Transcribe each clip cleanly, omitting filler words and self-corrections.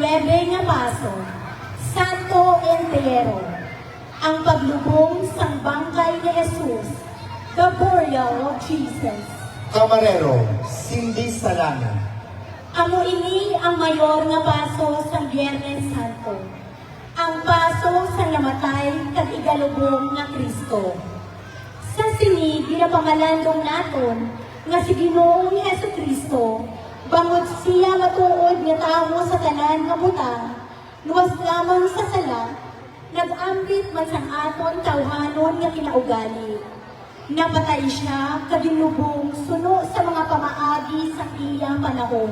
nga paso, Santo Entierro, ang paglubong sang bangkay ni Jesus, the burial of Jesus. Camarero, sindi sa langit. Amo ini ang mayor nga paso sang Biyernes Santo, ang paso sa namatay kag igalubong nga Kristo. Sa sini, ginapamalandong naton nga si Ginoong Jesucristo, bangod siya matuod nga tawo sa tanan nga butang, luwas lamang sa sala, nag-ambit man sang aton tawhanon nga kinaugali. Napatay siya kadinubong suno sa mga pamaagi sa iyang panahon.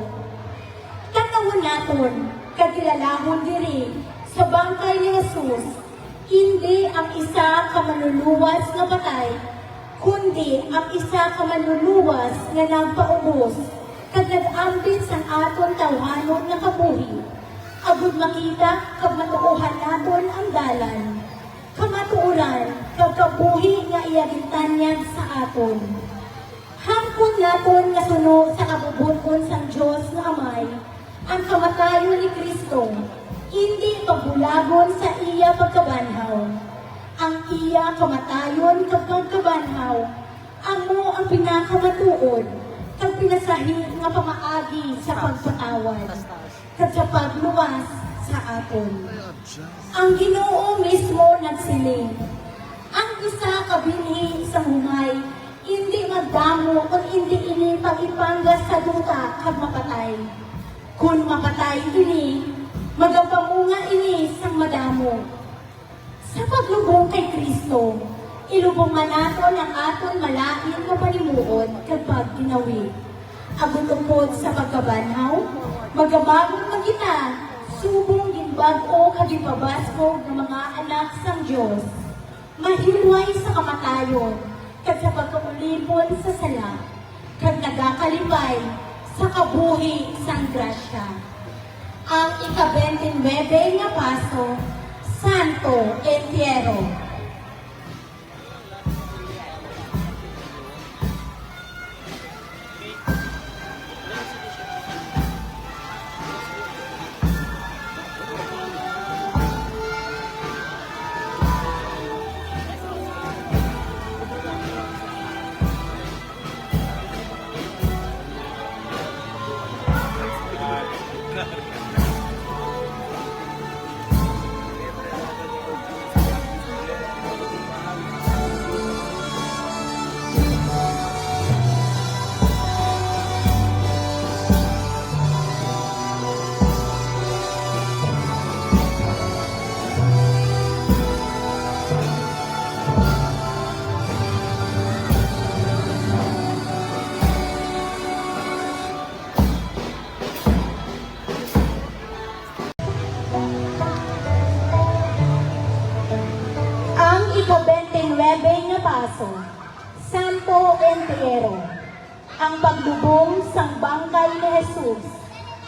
Tanawon naton, kagilalahon diri sa bangkay ni Jesus, hindi ang isa ka manluluwas nga patay, kundi ang isa ka manluluwas nga nagpaubos, kag nag-ambit sang aton tawhanon nga kabuhi. Agud makita kag matuuhan naton ang dalan. Kamatuoran kag kabuhi nga iyagintanyan sa aton. Hangkon naton nga suno sa kabubuton sang Dios nga Amay, ang kamatayon ni Kristo, hindi pagbulagon sa iya pagkabanhaw. Ang iya kamatayon kag pagkabanhaw, amo ang pinakamatuod kag pinasahi nga pamaagi sa pagpatawad kag sa pagluwas sa aton. Ang Ginoo mismo nagsiling, ang isa ka binhi sa humay, hindi magdamo kung hindi ini pag-ipanggas sa duta kag mapatay. Kung mapatay ini, magapamunga ini sang madamo. Sa paglubong kay Kristo, ilubong man naton ang aton malain nga panimuod kag pagkinawi. Agud tungkod sa pagkabanhaw, magabagon man kita, subong ginbag-o kag gipabaskog ng mga anak sang Dios. Mahilway sa kamatayon, kag sa pagkaulipon sa sala, kag nagakalipay sa kabuhi sang grasya. Ang ika-29 nga paso, Santo Entierro. Ika-29 nga paso, Santo Entierro, ang paglubong sang bangkay ni Jesus,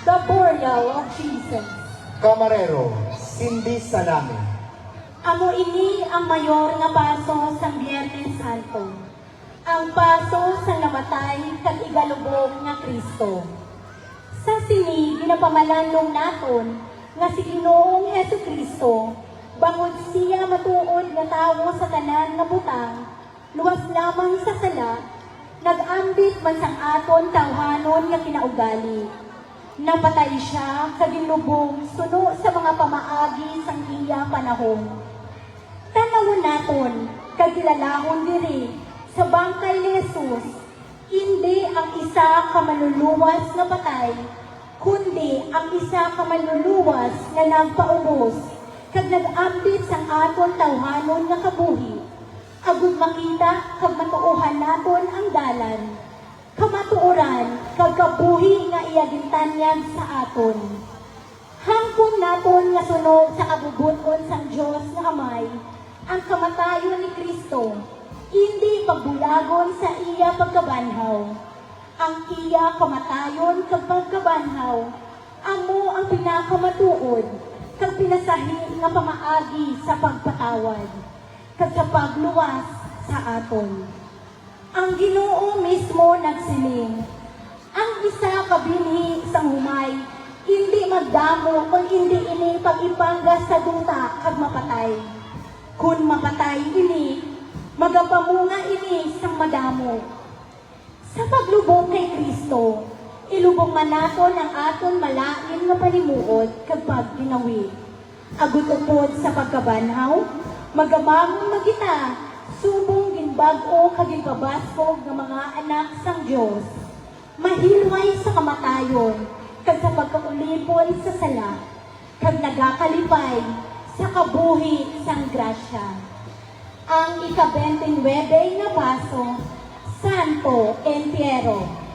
the burial of Jesus. Camarero, sindi sa langit. Amo ini ang mayor nga paso sang Biyernes Santo, ang paso sa namatay kag igalubong nga Kristo. Sa sini, ginapamalandong naton nga si Ginoong Jesucristo, bangod siya matuod nga tawo sa tanan nga butang, luwas lamang sa sala, nag-ambit man sang aton tawhanon nga kinaugali. Napatay siya kag ginlubong suno sa mga pamaagi sang iya panahon. Tanawon naton, kagilalahon diri sa bangkay ni Jesus, hindi ang isa ka manluluwas nga patay, kundi ang isa ka manluluwas nga nagpaubos, kag nag-ambit sang aton tawhanon nga kabuhi. Agud makita kag matuuhan naton ang dalan. Kamatuoran kag kabuhi nga iyagintanyan sa aton. Hangkon naton nga sunod sa kabubuton sang Dios nga Amay, ang kamatayon ni Kristo, hindi pagbulagon sa iya pagkabanhaw. Ang iya kamatayon kag pagkabanhaw, amo ang pinakamatuod kag pinasahi nga pamaagi sa pagpatawad, kag sa pagluwas sa aton. Ang Ginoo mismo nagsiling, ang isa ka binhi sang humay, hindi mag damo kung hindi ini pag-ipangga sa duta kag mapatay. Kung mapatay ini, magapamunga ini sang madamo. Sa paglubong kay Kristo, ilubong man naton ang aton malain nga panimuod kag pagginawi. Agut upod sa pagkabanhaw, magamamon magita, subong ginbag-o kag ginpabasfog nga mga anak sang Dios. Mahilway sa kamatayon, kag sa pagkaulipon sa sala, kag nagakalipay sa kabuhi sang grasya. Ang ika-29 na paso, Santo Entierro.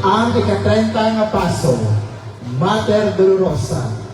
Ang ika-30 nga paso, Mater Dolorosa.